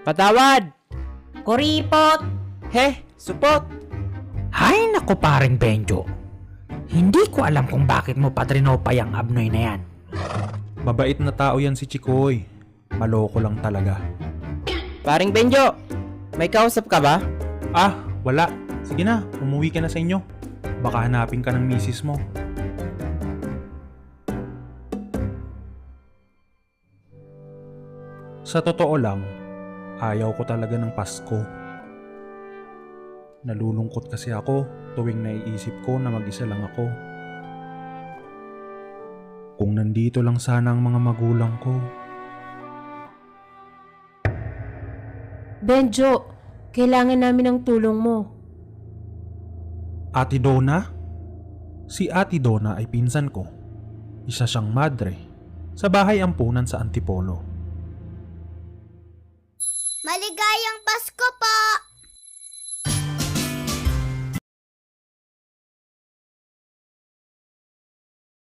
Patawad! Kuripot! He, supot! Hay nako paring Benjo. Hindi ko alam kung bakit mo patrinopay ang abnoy na yan. Mabait na tao yan si Chikoy. Maloko lang talaga. Paring Benjo, may kausap ka ba? Ah, wala. Sige na, umuwi ka na sa inyo. Baka hanapin ka ng misis mo. Sa totoo lang, ayaw ko talaga ng Pasko. Nalulungkot kasi ako tuwing naiisip ko na mag-isa lang ako. Kung nandito lang sana ang mga magulang ko. Benjo, kailangan namin ng tulong mo. Ate Donna? Si Ate Donna ay pinsan ko. Isa siyang madre sa bahay ampunan sa Antipolo. Maligayang Pasko po!